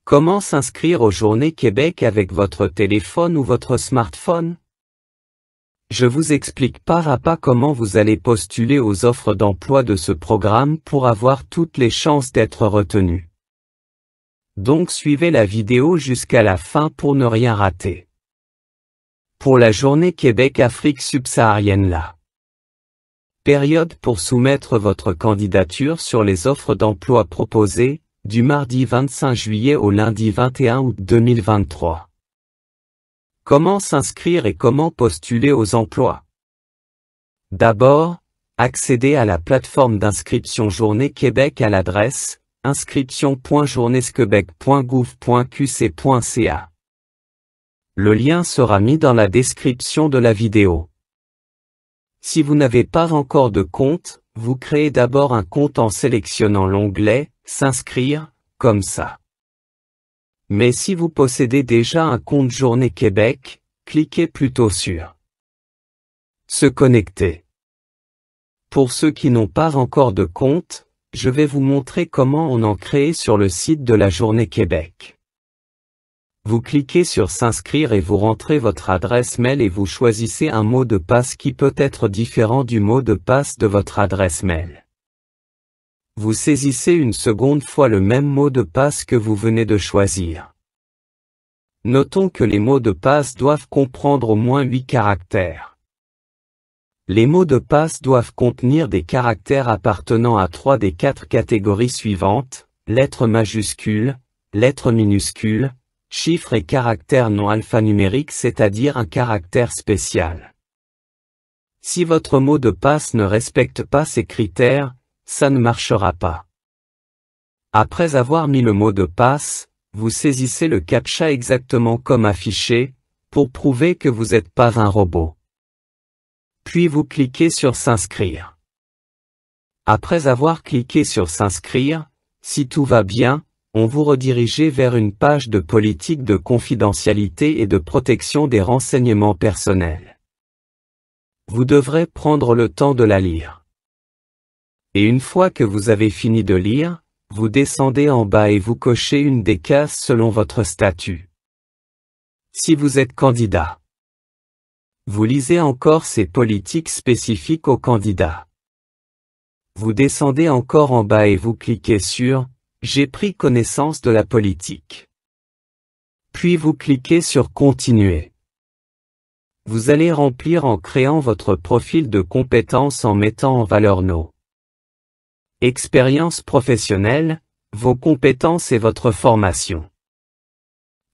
Comment s'inscrire aux Journées Québec avec votre téléphone ou votre smartphone? Je vous explique pas à pas comment vous allez postuler aux offres d'emploi de ce programme pour avoir toutes les chances d'être retenu. Donc suivez la vidéo jusqu'à la fin pour ne rien rater. Pour la Journée Québec Afrique subsaharienne là. Période pour soumettre votre candidature sur les offres d'emploi proposées, du mardi 25 juillet au lundi 21 août 2023. Comment s'inscrire et comment postuler aux emplois? D'abord, accédez à la plateforme d'inscription Journée Québec à l'adresse inscription.journesquebec.gouv.qc.ca. Le lien sera mis dans la description de la vidéo. Si vous n'avez pas encore de compte, vous créez d'abord un compte en sélectionnant l'onglet « S'inscrire », comme ça. Mais si vous possédez déjà un compte Journée Québec, cliquez plutôt sur « Se connecter ». Pour ceux qui n'ont pas encore de compte, je vais vous montrer comment on en crée sur le site de la Journée Québec. Vous cliquez sur S'inscrire et vous rentrez votre adresse mail et vous choisissez un mot de passe qui peut être différent du mot de passe de votre adresse mail. Vous saisissez une seconde fois le même mot de passe que vous venez de choisir. Notons que les mots de passe doivent comprendre au moins 8 caractères. Les mots de passe doivent contenir des caractères appartenant à 3 des 4 catégories suivantes, lettres majuscules, lettres minuscules, chiffres et caractères non alphanumériques, c'est-à-dire un caractère spécial. Si votre mot de passe ne respecte pas ces critères, ça ne marchera pas. Après avoir mis le mot de passe, vous saisissez le captcha exactement comme affiché, pour prouver que vous n'êtes pas un robot. Puis vous cliquez sur S'inscrire. Après avoir cliqué sur S'inscrire, si tout va bien, on vous redirige vers une page de politique de confidentialité et de protection des renseignements personnels. Vous devrez prendre le temps de la lire. Et une fois que vous avez fini de lire, vous descendez en bas et vous cochez une des cases selon votre statut. Si vous êtes candidat, vous lisez encore ces politiques spécifiques aux candidats. Vous descendez encore en bas et vous cliquez sur « J'ai pris connaissance de la politique ». Puis vous cliquez sur « Continuer ». Vous allez remplir en créant votre profil de compétences en mettant en valeur nos expériences professionnelles, vos compétences et votre formation.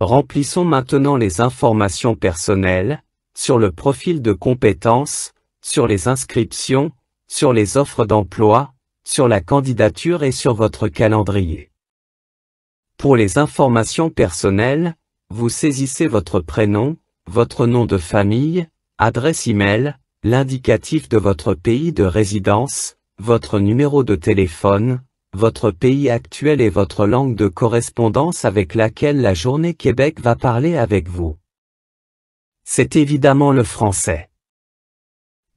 Remplissons maintenant les informations personnelles, sur le profil de compétences, sur les inscriptions, sur les offres d'emploi, sur la candidature et sur votre calendrier. Pour les informations personnelles, vous saisissez votre prénom, votre nom de famille, adresse e-mail, l'indicatif de votre pays de résidence, votre numéro de téléphone, votre pays actuel et votre langue de correspondance avec laquelle la Journée Québec va parler avec vous. C'est évidemment le français.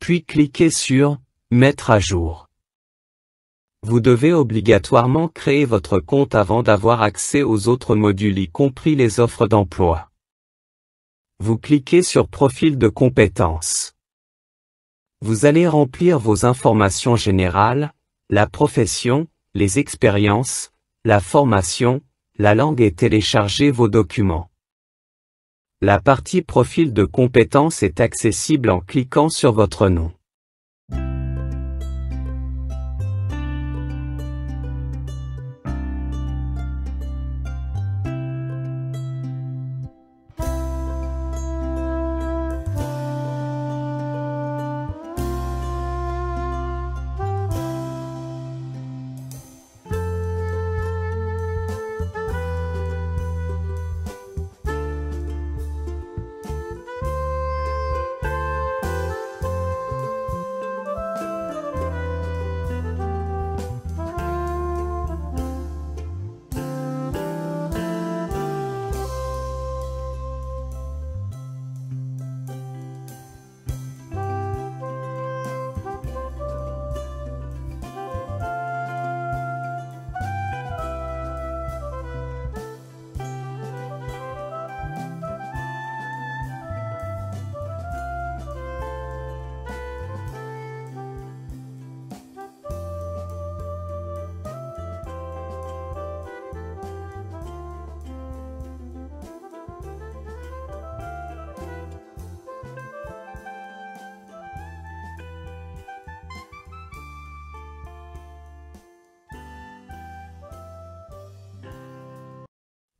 Puis cliquez sur « Mettre à jour ». Vous devez obligatoirement créer votre compte avant d'avoir accès aux autres modules y compris les offres d'emploi. Vous cliquez sur Profil de compétences. Vous allez remplir vos informations générales, la profession, les expériences, la formation, la langue et télécharger vos documents. La partie Profil de compétences est accessible en cliquant sur votre nom.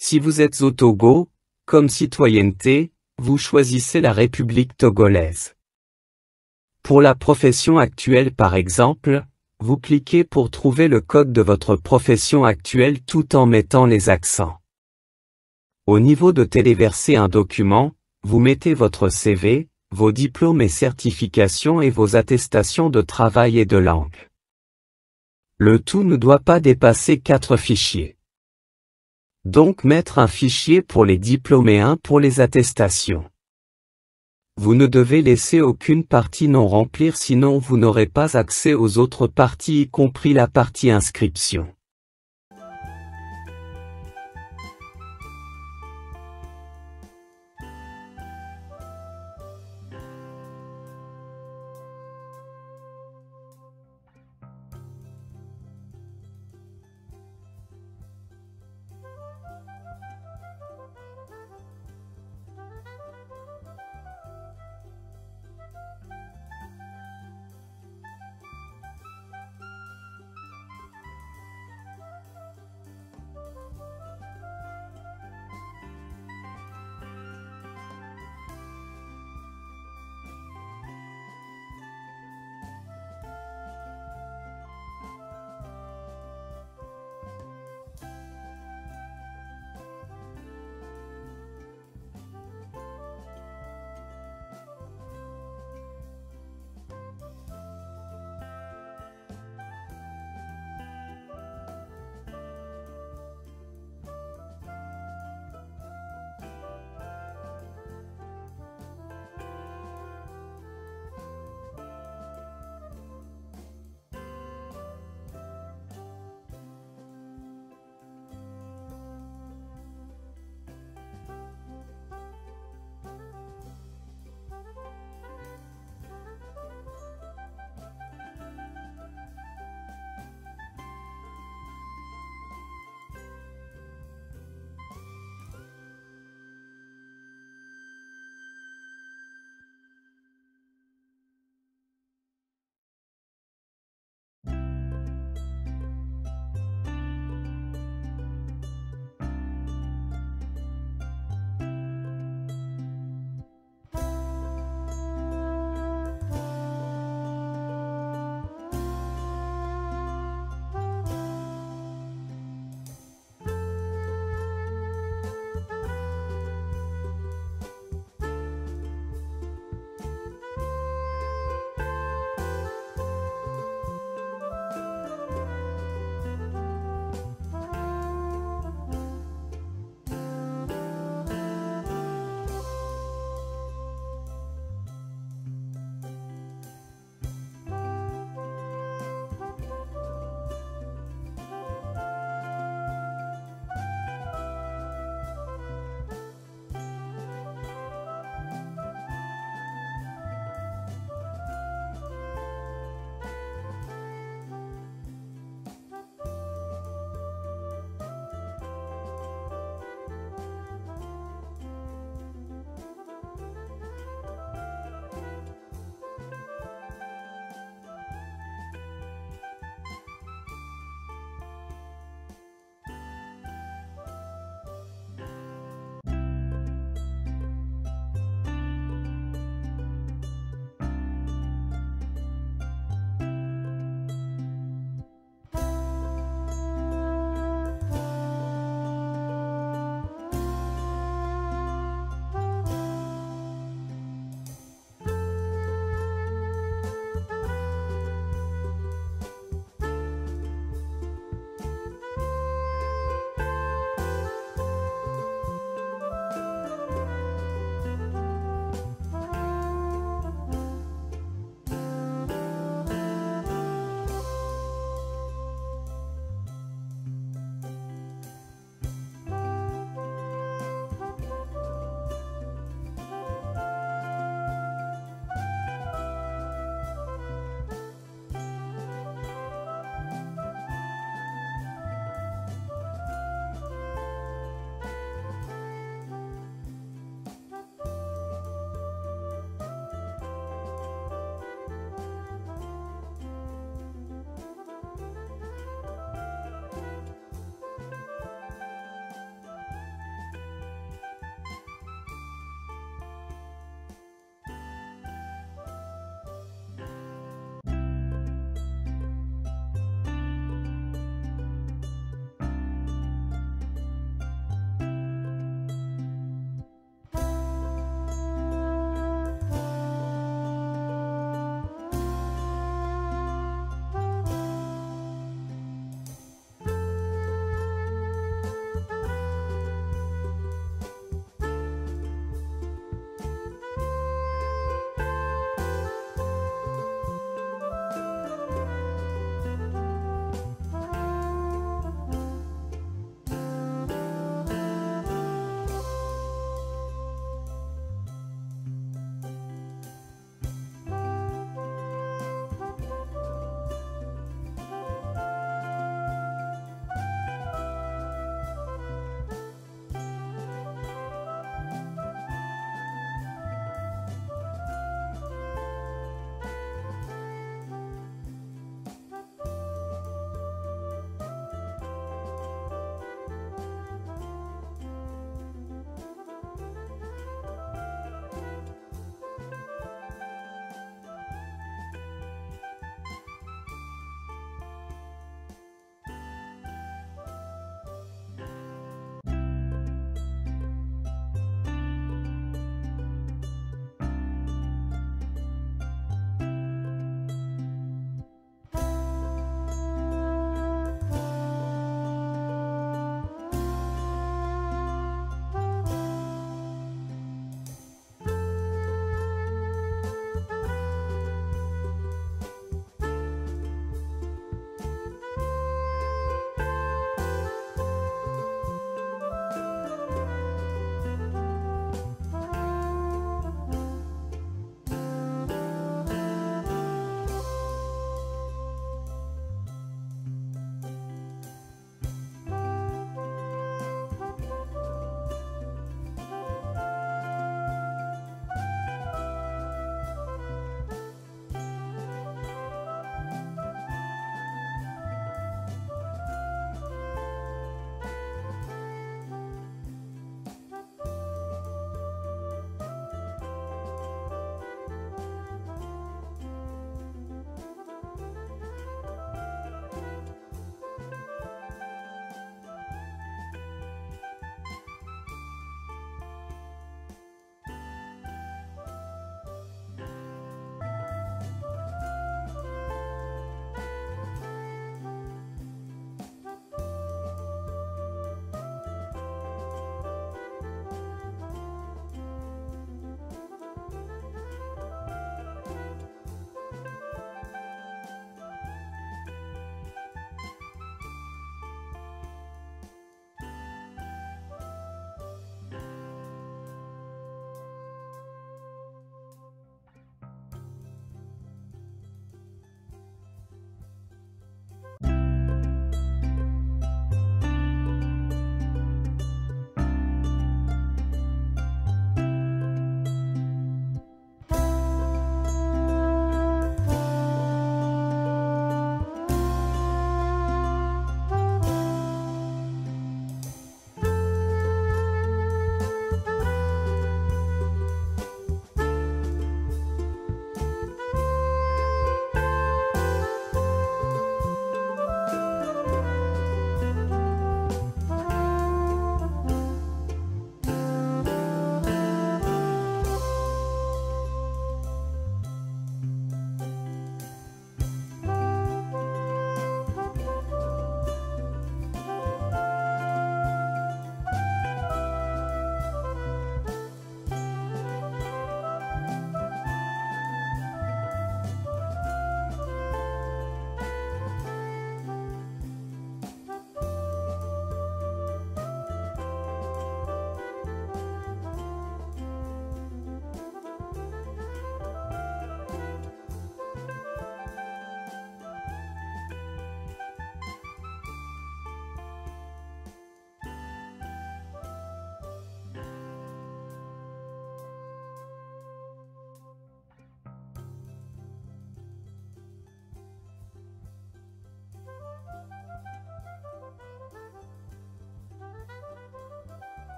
Si vous êtes au Togo, comme citoyenneté, vous choisissez la République togolaise. Pour la profession actuelle par exemple, vous cliquez pour trouver le code de votre profession actuelle tout en mettant les accents. Au niveau de téléverser un document, vous mettez votre CV, vos diplômes et certifications et vos attestations de travail et de langue. Le tout ne doit pas dépasser 4 fichiers. Donc mettre un fichier pour les diplômes et un pour les attestations. Vous ne devez laisser aucune partie non remplir sinon vous n'aurez pas accès aux autres parties y compris la partie inscription.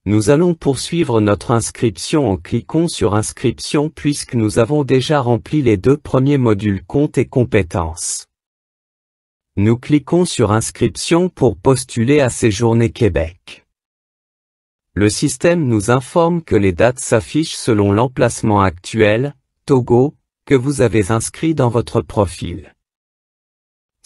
Nous allons poursuivre notre inscription en cliquant sur Inscription puisque nous avons déjà rempli les 2 premiers modules comptes et compétences. Nous cliquons sur Inscription pour postuler à Séjourner Québec. Le système nous informe que les dates s'affichent selon l'emplacement actuel, Togo, que vous avez inscrit dans votre profil.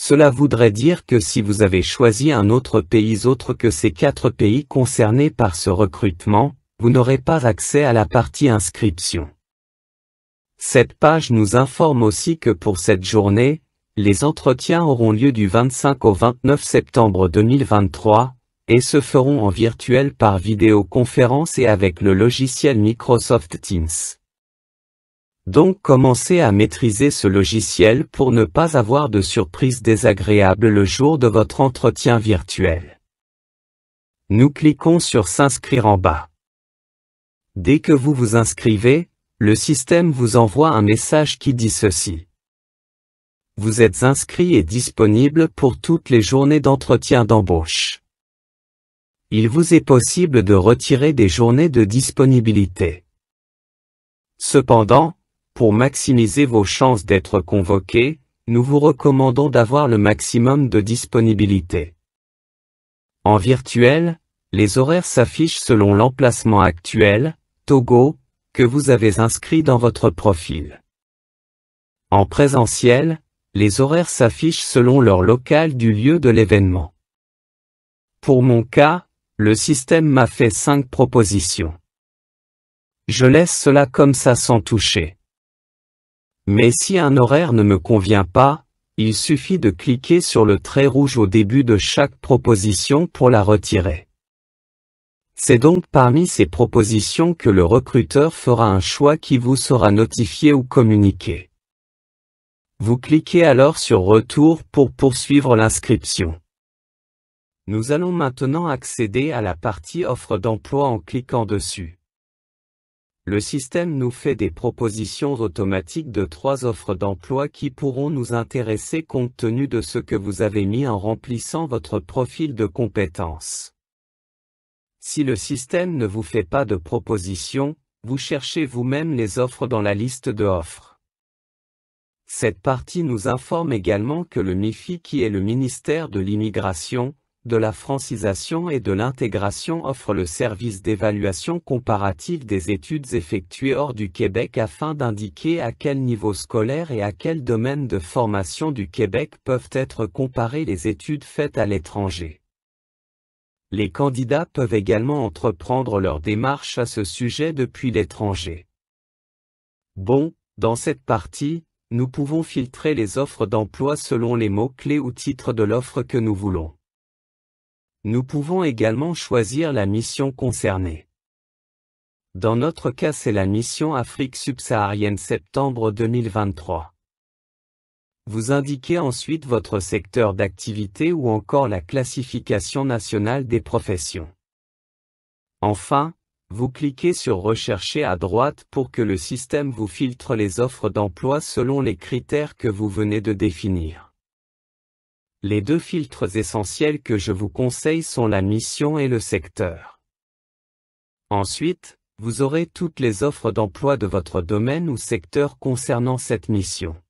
Cela voudrait dire que si vous avez choisi un autre pays autre que ces 4 pays concernés par ce recrutement, vous n'aurez pas accès à la partie inscription. Cette page nous informe aussi que pour cette journée, les entretiens auront lieu du 25 au 29 septembre 2023, et se feront en virtuel par vidéoconférence et avec le logiciel Microsoft Teams. Donc commencez à maîtriser ce logiciel pour ne pas avoir de surprises désagréables le jour de votre entretien virtuel. Nous cliquons sur S'inscrire en bas. Dès que vous vous inscrivez, le système vous envoie un message qui dit ceci. Vous êtes inscrit et disponible pour toutes les journées d'entretien d'embauche. Il vous est possible de retirer des journées de disponibilité. Cependant, pour maximiser vos chances d'être convoqué, nous vous recommandons d'avoir le maximum de disponibilité. En virtuel, les horaires s'affichent selon l'emplacement actuel, Togo, que vous avez inscrit dans votre profil. En présentiel, les horaires s'affichent selon l'heure locale du lieu de l'événement. Pour mon cas, le système m'a fait 5 propositions. Je laisse cela comme ça sans toucher. Mais si un horaire ne me convient pas, il suffit de cliquer sur le trait rouge au début de chaque proposition pour la retirer. C'est donc parmi ces propositions que le recruteur fera un choix qui vous sera notifié ou communiqué. Vous cliquez alors sur Retour pour poursuivre l'inscription. Nous allons maintenant accéder à la partie Offre d'emploi en cliquant dessus. Le système nous fait des propositions automatiques de 3 offres d'emploi qui pourront nous intéresser compte tenu de ce que vous avez mis en remplissant votre profil de compétences. Si le système ne vous fait pas de proposition, vous cherchez vous-même les offres dans la liste de offres. Cette partie nous informe également que le MIFI, qui est le ministère de l'Immigration, de la francisation et de l'intégration, offre le service d'évaluation comparative des études effectuées hors du Québec afin d'indiquer à quel niveau scolaire et à quel domaine de formation du Québec peuvent être comparées les études faites à l'étranger. Les candidats peuvent également entreprendre leur démarche à ce sujet depuis l'étranger. Bon, dans cette partie, nous pouvons filtrer les offres d'emploi selon les mots-clés ou titres de l'offre que nous voulons. Nous pouvons également choisir la mission concernée. Dans notre cas, c'est la mission Afrique subsaharienne septembre 2023. Vous indiquez ensuite votre secteur d'activité ou encore la classification nationale des professions. Enfin, vous cliquez sur Rechercher à droite pour que le système vous filtre les offres d'emploi selon les critères que vous venez de définir. Les 2 filtres essentiels que je vous conseille sont la mission et le secteur. Ensuite, vous aurez toutes les offres d'emploi de votre domaine ou secteur concernant cette mission.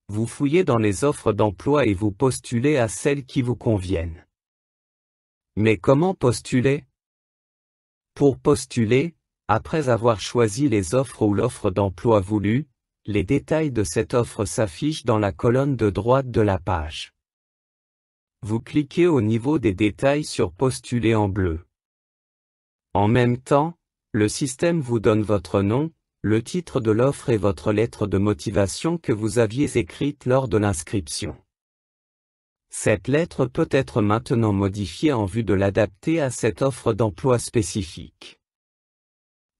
Vous fouillez dans les offres d'emploi et vous postulez à celles qui vous conviennent. Mais comment postuler? Pour postuler, après avoir choisi les offres ou l'offre d'emploi voulue, les détails de cette offre s'affichent dans la colonne de droite de la page. Vous cliquez au niveau des détails sur Postuler en bleu. En même temps, le système vous donne votre nom, le titre de l'offre et votre lettre de motivation que vous aviez écrite lors de l'inscription. Cette lettre peut être maintenant modifiée en vue de l'adapter à cette offre d'emploi spécifique.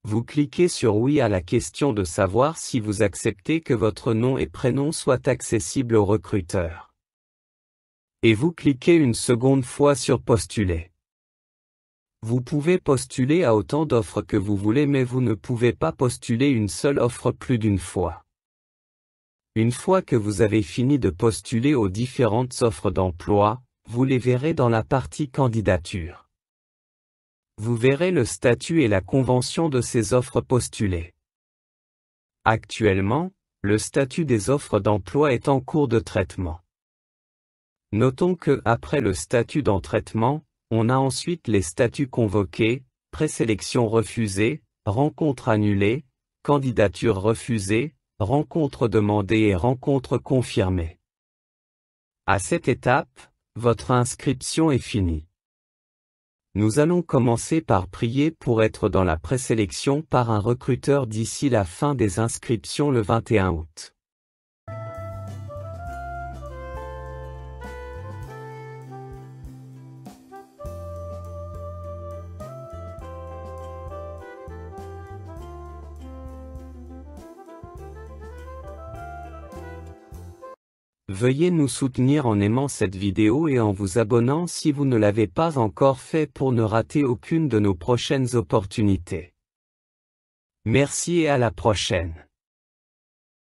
Vous cliquez sur Oui à la question de savoir si vous acceptez que votre nom et prénom soient accessibles au recruteur. Et vous cliquez une seconde fois sur Postuler. Vous pouvez postuler à autant d'offres que vous voulez, mais vous ne pouvez pas postuler une seule offre plus d'une fois. Une fois que vous avez fini de postuler aux différentes offres d'emploi, vous les verrez dans la partie Candidature. Vous verrez le statut et la convention de ces offres postulées. Actuellement, le statut des offres d'emploi est en cours de traitement. Notons que, après le statut d'en traitement, on a ensuite les statuts convoqués, présélection refusée, rencontre annulée, candidature refusée, rencontre demandée et rencontre confirmée. À cette étape, votre inscription est finie. Nous allons commencer par prier pour être dans la présélection par un recruteur d'ici la fin des inscriptions le 21 août. Veuillez nous soutenir en aimant cette vidéo et en vous abonnant si vous ne l'avez pas encore fait pour ne rater aucune de nos prochaines opportunités. Merci et à la prochaine.